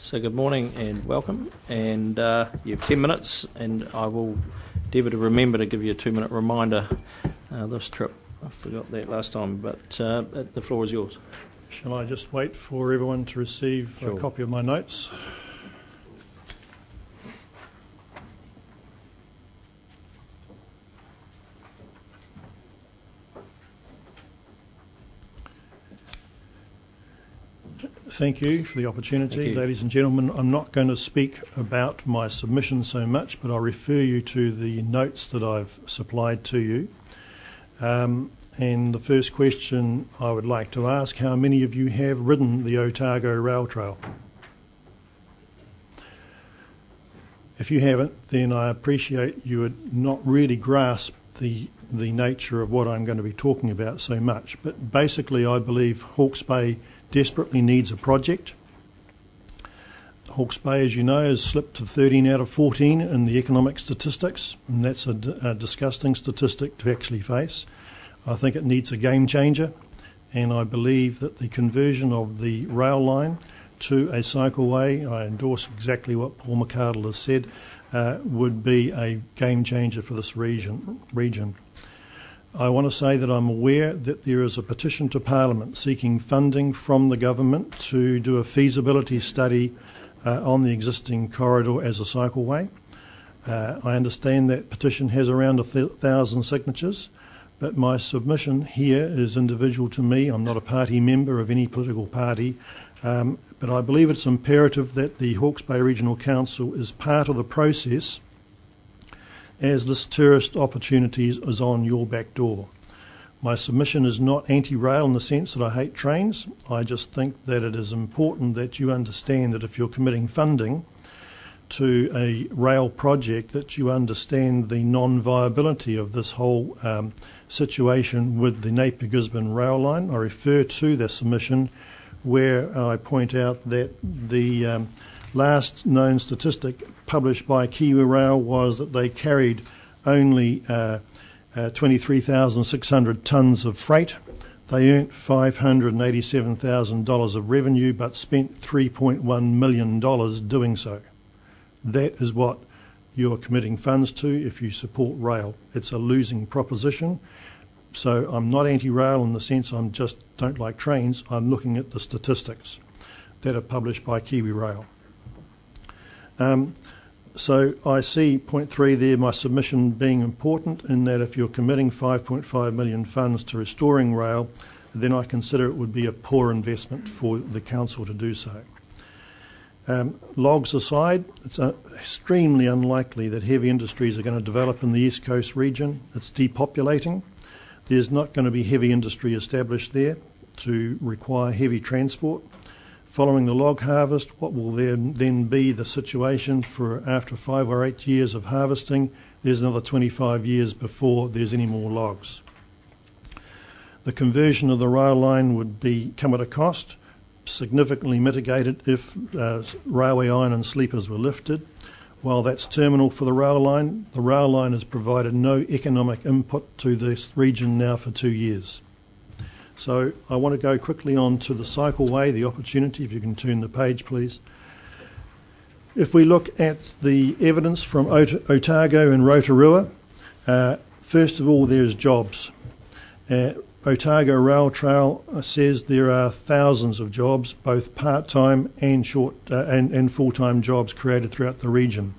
So good morning and welcome, and you have 10 minutes, and I will endeavour to remember to give you a 2-minute reminder this trip. I forgot that last time, but the floor is yours. Shall I just wait for everyone to receive a copy of my notes? Thank you for the opportunity. Ladies and gentlemen, I'm not going to speak about my submission so much, but I'll refer you to the notes that I've supplied to you. And the first question I would like to ask, how many of you have ridden the Otago Rail Trail? If you haven't, then I appreciate you would not really grasp the nature of what I'm going to be talking about so much. But basically, I believe Hawke's Bay desperately needs a project. Hawke's Bay, as you know, has slipped to 13 out of 14 in the economic statistics, and that's a disgusting statistic to actually face. I think it needs a game changer, and I believe that the conversion of the rail line to a cycleway, I endorse exactly what Paul McCardle has said, would be a game changer for this region. I want to say that I'm aware that there is a petition to Parliament seeking funding from the government to do a feasibility study on the existing corridor as a cycleway. I understand that petition has around 1,000 signatures, but my submission here is individual to me. I'm not a party member of any political party, but I believe it's imperative that the Hawke's Bay Regional Council is part of the process, as this tourist opportunity is on your back door. My submission is not anti-rail in the sense that I hate trains. I just think that it is important that you understand that if you're committing funding to a rail project, that you understand the non-viability of this whole situation with the Napier-Gisborne rail line. I refer to the submission where I point out that the last known statistic published by Kiwi Rail was that they carried only 23,600 tonnes of freight. They earned $587,000 of revenue but spent $3.1 million doing so. That is what you're committing funds to if you support rail. It's a losing proposition. So I'm not anti-rail in the sense I just don't like trains. I'm looking at the statistics that are published by Kiwi Rail. So I see point 3 there, my submission being important in that if you're committing 5.5 million funds to restoring rail, then I consider it would be a poor investment for the council to do so. Logs aside, it's extremely unlikely that heavy industries are going to develop in the East Coast region. It's depopulating. There's not going to be heavy industry established there to require heavy transport. Following the log harvest, what will then be the situation for after 5 or 8 years of harvesting? There's another 25 years before there's any more logs. The conversion of the rail line would come at a cost, significantly mitigated if railway iron and sleepers were lifted. While that's terminal for the rail line has provided no economic input to this region now for 2 years. So I want to go quickly on to the cycleway, the opportunity, if you can turn the page please. If we look at the evidence from Otago and Rotorua, first of all there's jobs. Otago Rail Trail says there are thousands of jobs, both part-time and and full-time jobs created throughout the region.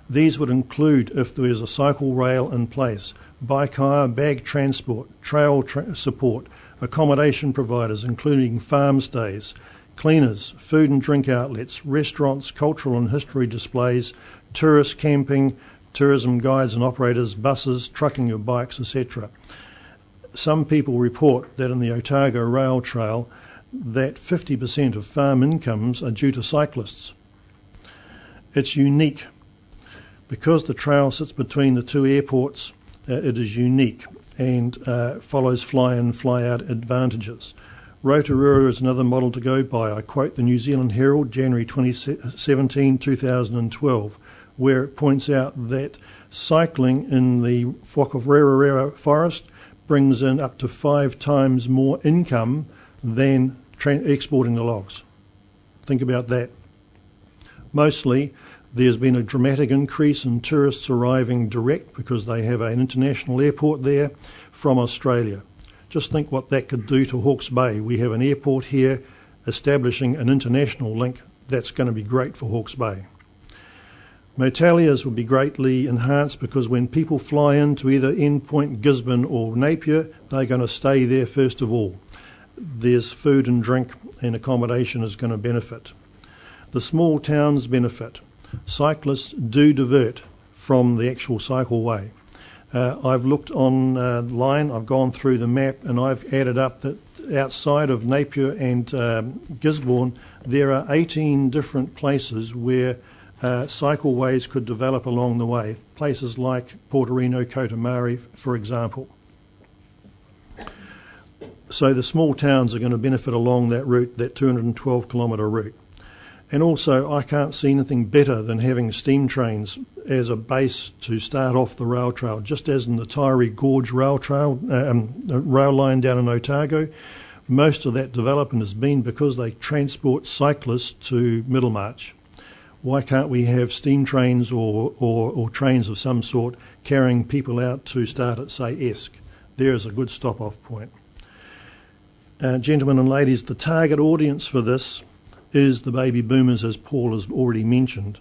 These would include, if there is a cycle rail in place, bike hire, bag transport, trail support, accommodation providers including farm stays, cleaners, food and drink outlets, restaurants, cultural and history displays, tourist camping, tourism guides and operators, buses, trucking of bikes, etc. Some people report that in the Otago Rail Trail that 50% of farm incomes are due to cyclists. It's unique. Because the trail sits between the two airports, it is unique and follows fly-in, fly-out advantages. Rotorua is another model to go by. I quote the New Zealand Herald, January 2017, 2012, where it points out that cycling in the Whakawererera forest brings in up to 5 times more income than exporting the logs. Think about that. Mostly, there's been a dramatic increase in tourists arriving direct because they have an international airport there from Australia. Just think what that could do to Hawke's Bay. We have an airport here establishing an international link. That's going to be great for Hawke's Bay. Moteliers will be greatly enhanced because when people fly into either Endpoint, Gisborne or Napier, they're going to stay there first of all. There's food and drink and accommodation is going to benefit. The small towns benefit. Cyclists do divert from the actual cycleway. I've looked online, I've gone through the map and I've added up that outside of Napier and Gisborne there are 18 different places where cycleways could develop along the way, places like Portorino, Kotamari, for example. So the small towns are going to benefit along that route, that 212 kilometre route. And also, I can't see anything better than having steam trains as a base to start off the rail trail, just as in the Tyree Gorge rail trail, rail line down in Otago. Most of that development has been because they transport cyclists to Middlemarch. Why can't we have steam trains or trains of some sort carrying people out to start at, say, Esk? There is a good stop-off point. Gentlemen and ladies, the target audience for this is the baby boomers, as Paul has already mentioned.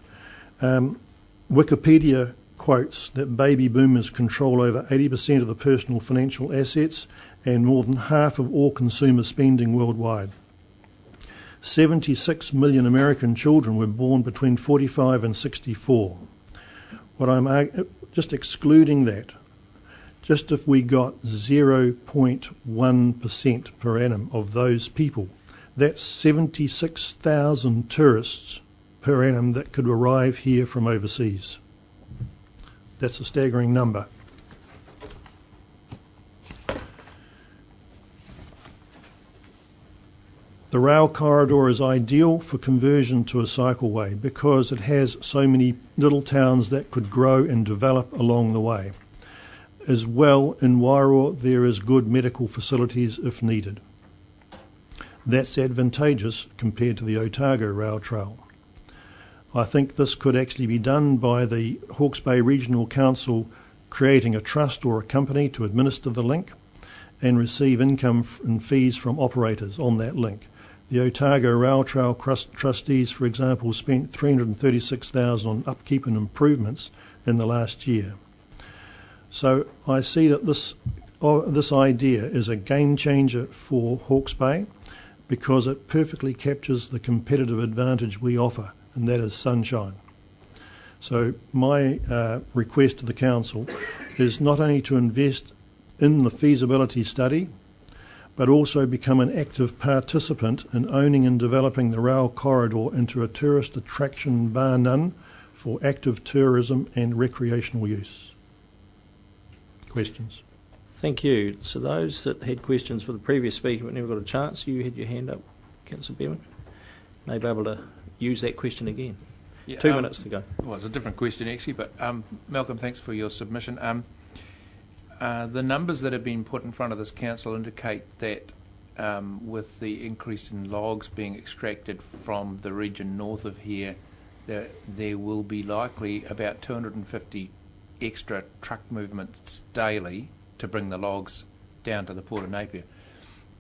Wikipedia quotes that baby boomers control over 80% of the personal financial assets and more than half of all consumer spending worldwide. 76 million American children were born between 45 and 64. What I'm just excluding that, just if we got 0.1% per annum of those people, that's 76,000 tourists per annum that could arrive here from overseas. That's a staggering number. The rail corridor is ideal for conversion to a cycleway because it has so many little towns that could grow and develop along the way. As well, in Wairoa there is good medical facilities if needed. That's advantageous compared to the Otago Rail Trail. I think this could actually be done by the Hawke's Bay Regional Council creating a trust or a company to administer the link and receive income and fees from operators on that link. The Otago Rail Trail trustees, for example, spent $336,000 on upkeep and improvements in the last year. So I see that this idea is a game changer for Hawke's Bay, because it perfectly captures the competitive advantage we offer, and that is sunshine. So my request to the Council is not only to invest in the feasibility study, but also become an active participant in owning and developing the rail corridor into a tourist attraction bar none for active tourism and recreational use. Questions? Thank you. So those that had questions for the previous speaker but never got a chance, you had your hand up, Councillor Behrman. May be able to use that question again. Yeah, 2 minutes to go. Well, it's a different question actually, but Malcolm, thanks for your submission. The numbers that have been put in front of this council indicate that with the increase in logs being extracted from the region north of here, there will be likely about 250 extra truck movements daily to bring the logs down to the Port of Napier.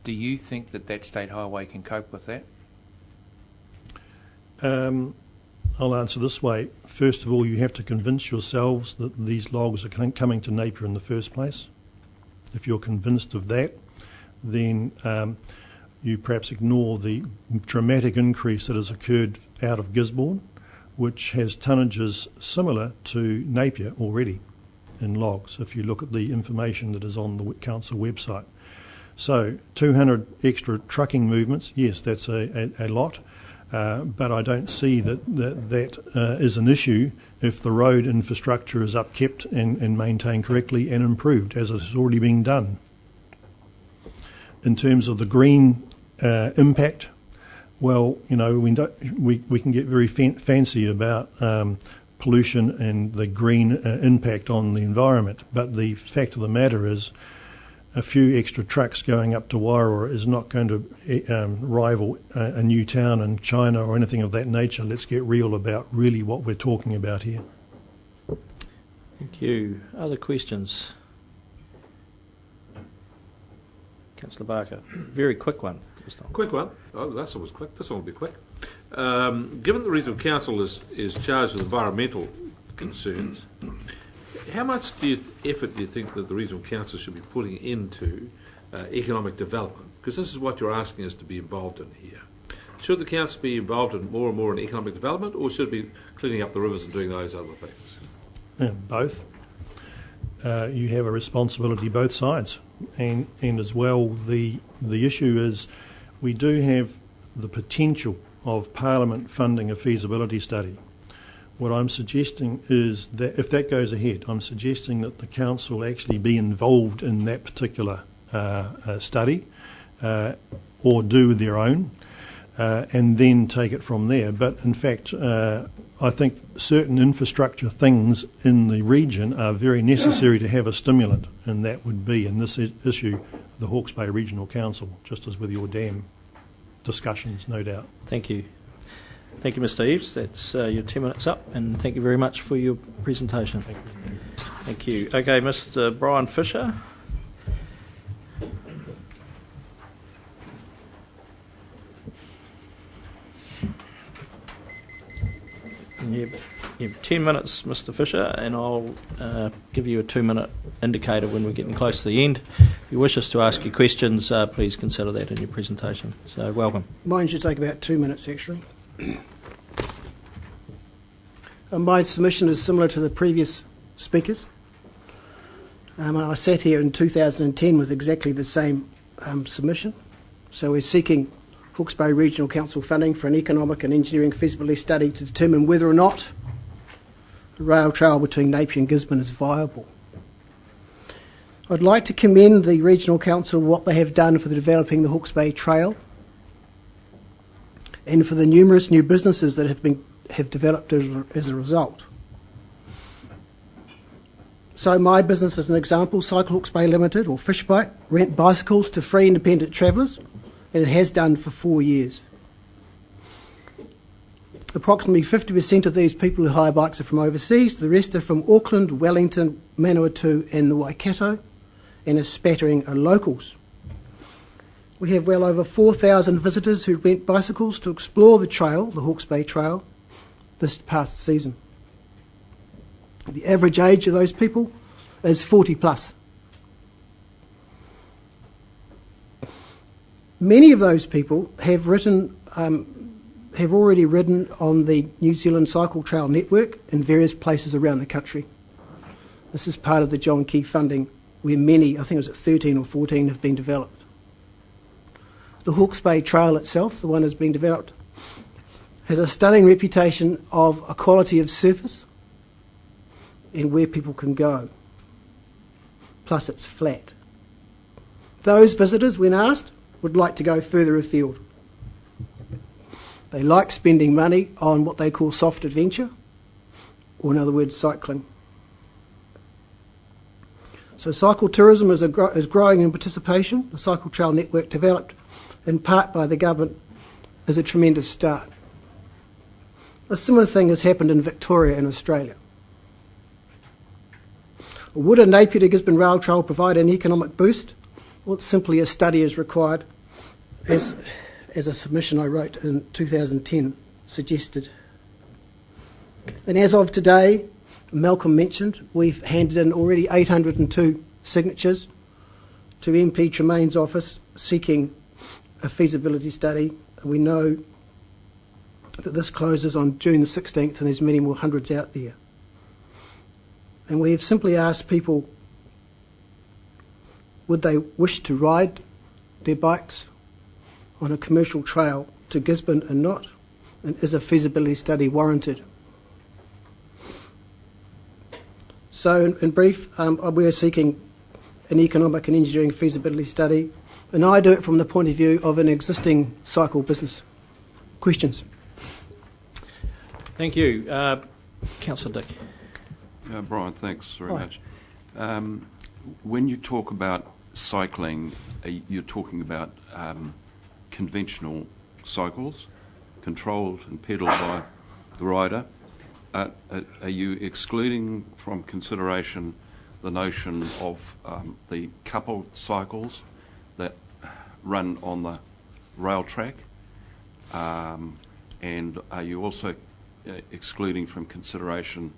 Do you think that State Highway can cope with that? I'll answer this way. First of all, you have to convince yourselves that these logs are coming to Napier in the first place. If you're convinced of that, then you perhaps ignore the dramatic increase that has occurred out of Gisborne, which has tonnages similar to Napier already in logs, if you look at the information that is on the council website. So 200 extra trucking movements, yes, that's a lot, but I don't see that is an issue if the road infrastructure is upkept and maintained correctly and improved, as it has already been done. In terms of the green impact, well, you know, we can get very fancy about pollution and the green impact on the environment, but the fact of the matter is a few extra trucks going up to Wairoa is not going to rival a new town in China or anything of that nature. Let's get real about really what we're talking about here. Thank you. Other questions? Councillor Barker. Very quick one. Quick one. Oh, that's always quick. This one will be quick. Given the Regional Council is charged with environmental concerns, how much effort do you think that the Regional Council should be putting into economic development? Because this is what you're asking us to be involved in here. Should the council be involved in more and more in economic development, or should it be cleaning up the rivers and doing those other things? Both. You have a responsibility both sides, and as well the issue is we do have the potential of Parliament funding a feasibility study. What I'm suggesting is that if that goes ahead, I'm suggesting that the council actually be involved in that particular study or do their own and then take it from there. But in fact, I think certain infrastructure things in the region are very necessary to have a stimulant, and that would be, in this issue, the Hawke's Bay Regional Council, just as with your dam discussions, no doubt. Thank you. Thank you, Mr. Eves. That's your 10 minutes up, and thank you very much for your presentation. Thank you. Okay, Mr. Brian Fisher. You have 10 minutes, Mr. Fisher, and I'll give you a 2-minute indicator when we're getting close to the end. If you wish us to ask you questions, please consider that in your presentation. So, welcome. Mine should take about 2 minutes, actually. My submission is similar to the previous speakers. I sat here in 2010 with exactly the same submission. So we're seeking Hawke's Bay Regional Council funding for an economic and engineering feasibility study to determine whether or not the rail trail between Napier and Gisborne is viable. I'd like to commend the Regional Council what they have done for developing the Hawke's Bay Trail and for the numerous new businesses that have developed as a result. So my business, as an example, Cycle Hawke's Bay Limited, or Fishbite, rent bicycles to free independent travellers, and it has done for 4 years. Approximately 50% of these people who hire bikes are from overseas. The rest are from Auckland, Wellington, Manawatu and the Waikato, and a spattering are locals. We have well over 4,000 visitors who rent bicycles to explore the trail, the Hawke's Bay Trail, this past season. The average age of those people is 40 plus. Many of those people have already ridden on the New Zealand Cycle Trail Network in various places around the country. This is part of the John Key funding, where many, I think it was 13 or 14, have been developed. The Hawke's Bay Trail itself, the one that's been developed, has a stunning reputation of a quality of surface and where people can go. Plus it's flat. Those visitors, when asked, would like to go further afield. They like spending money on what they call soft adventure, or in other words, cycling. So cycle tourism is growing in participation. The Cycle Trail Network, developed in part by the government, is a tremendous start. A similar thing has happened in Victoria and Australia. Would a Napier to Gisborne rail trail provide an economic boost? Well, simply a study is required, as a submission I wrote in 2010 suggested. And as of today, Malcolm mentioned, we've handed in already 802 signatures to MP Tremaine's office seeking a feasibility study. We know that this closes on June the 16th and there's many more hundreds out there. And we have simply asked people, would they wish to ride their bikes on a commercial trail to Gisborne and not? And is a feasibility study warranted? So in brief, we are seeking an economic and engineering feasibility study, and I do it from the point of view of an existing cycle business. Questions? Thank you. Councillor Dick. Brian, thanks very much. When you talk about cycling, you're talking about conventional cycles, controlled and pedalled by the rider. Are you excluding from consideration the notion of the coupled cycles that run on the rail track? And are you also excluding from consideration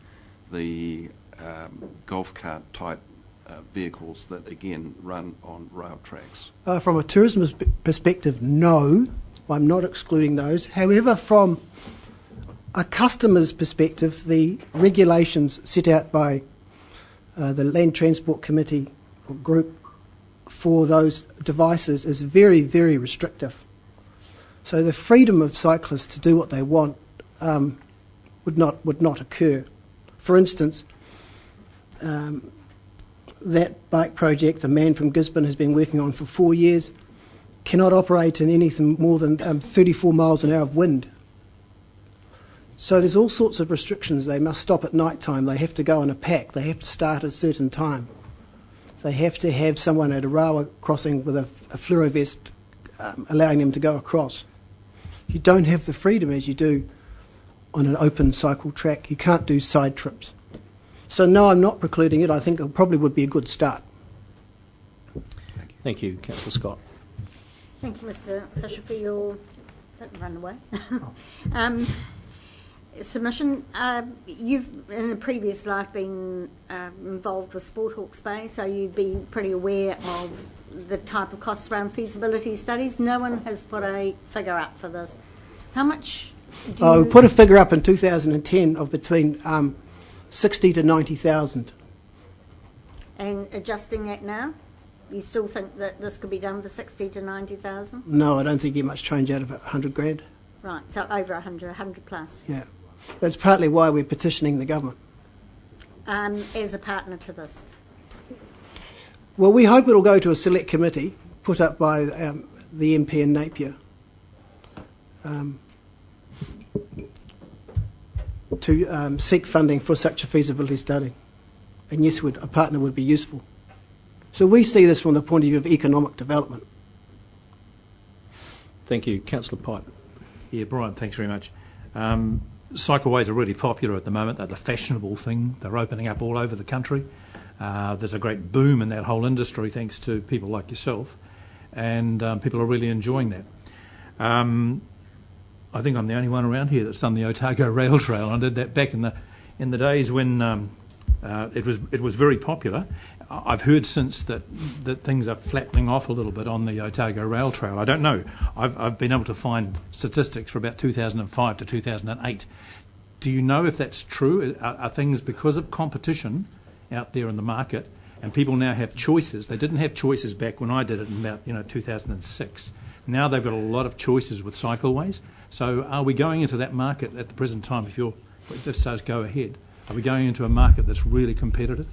the golf cart type vehicles that again run on rail tracks? From a tourism perspective, no, I'm not excluding those. However, from a customer's perspective, the regulations set out by the Land Transport Committee or group for those devices is very, very restrictive. So the freedom of cyclists to do what they want would not occur. For instance, that bike project the man from Gisborne has been working on for 4 years cannot operate in anything more than 34 miles an hour of wind. So there's all sorts of restrictions. They must stop at night time. They have to go in a pack. They have to start at a certain time. They have to have someone at a railway crossing with a fluoro vest allowing them to go across. You don't have the freedom as you do on an open cycle track. You can't do side trips. So no, I'm not precluding it. I think it probably would be a good start. Thank you, Councillor Scott. Thank you, Mr. Fisher, for your... Don't run away. Submission. You've, in a previous life, been involved with Sport Hawke's Bay, so you'd be pretty aware of the type of costs around feasibility studies. No one has put a figure up for this. How much do you... We put a figure up in 2010 of between 60 to 90,000. And adjusting that now? You still think that this could be done for 60 to 90,000? No, I don't think you get much change out of it, 100 grand. Right, so over 100 plus. Yeah. That's partly why we're petitioning the government. As a partner to this? Well, we hope it'll go to a select committee put up by the MP in Napier to seek funding for such a feasibility study. And yes, a partner would be useful. So we see this from the point of view of economic development. Thank you. Councillor Pipe. Yeah, Brian, thanks very much. Cycleways are really popular at the moment. They're the fashionable thing. They're opening up all over the country. There's a great boom in that whole industry thanks to people like yourself, and people are really enjoying that. I think I'm the only one around here that's done the Otago Rail Trail. I did that back in the days when it was very popular. I've heard since that things are flattening off a little bit on the Otago Rail Trail. I don't know. I've been able to find statistics for about 2005 to 2008. Do you know if that's true? Are things because of competition out there in the market, and people now have choices? They didn't have choices back when I did it in about 2006. Now they've got a lot of choices with cycleways. So are we going into that market at the present time? If this does go ahead, are we going into a market that's really competitive?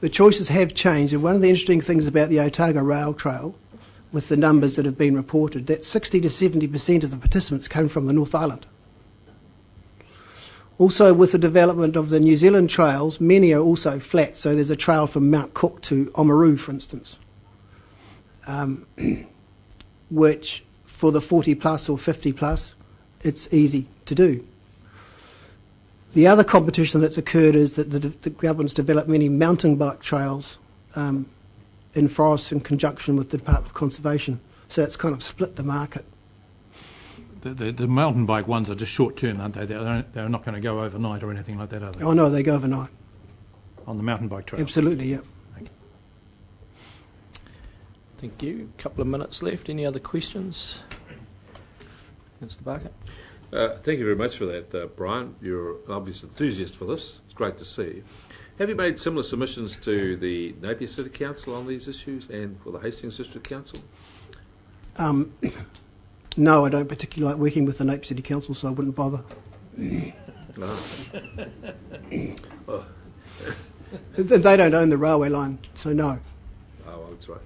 The choices have changed, and one of the interesting things about the Otago Rail Trail, with the numbers that have been reported, that 60 to 70% of the participants came from the North Island. Also, with the development of the New Zealand trails, many are also flat, so there's a trail from Mount Cook to Oamaru, for instance, which for the 40 plus or 50 plus, it's easy to do. The other competition that's occurred is that the government's developed many mountain bike trails in forests in conjunction with the Department of Conservation. So it's kind of split the market. The mountain bike ones are just short term, aren't they? They're not going to go overnight or anything like that, are they? Oh no, they go overnight. On the mountain bike trails? Absolutely, yeah. Thank you. A couple of minutes left. Any other questions? Mr. Barker. Thank you very much for that, Brian. You're an obvious enthusiast for this. It's great to see. Have you made similar submissions to the Napier City Council on these issues and for the Hastings District Council? No, I don't particularly like working with the Napier City Council, so I wouldn't bother. No. They don't own the railway line, so no. Oh, well, that's right.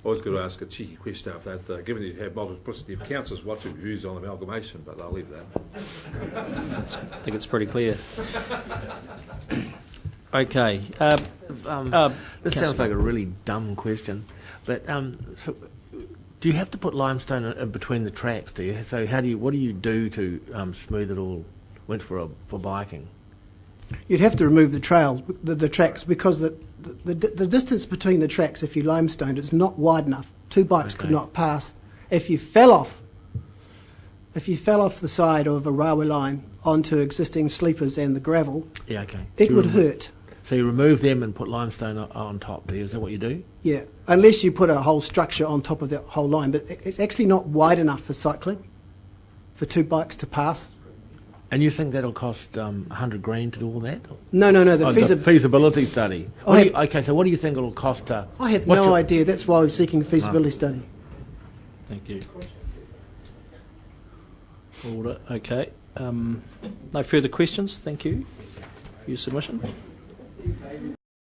I was going to ask a cheeky question of that, given you have multiplicity of councils, what's your views on amalgamation, but I'll leave that. I think it's pretty clear. Okay. This sounds like a really dumb question, but so do you have to put limestone in between the tracks? Do you? So what do you do to smooth it all for biking? You'd have to remove the trails, the tracks, because the distance between the tracks, if you limestoned, is not wide enough. Two bikes could not pass. If you fell off the side of a railway line onto existing sleepers and the gravel, it would hurt. So you remove them and put limestone on top. Is that what you do? Yeah, unless you put a whole structure on top of that whole line. But it's actually not wide enough for cycling, for two bikes to pass. And you think that'll cost $100,000 to do all that? No. The feasibility study. So what do you think it'll cost? I have no idea. That's why we're seeking a feasibility study. Thank you. Order. Okay. No further questions. Thank you for your submission.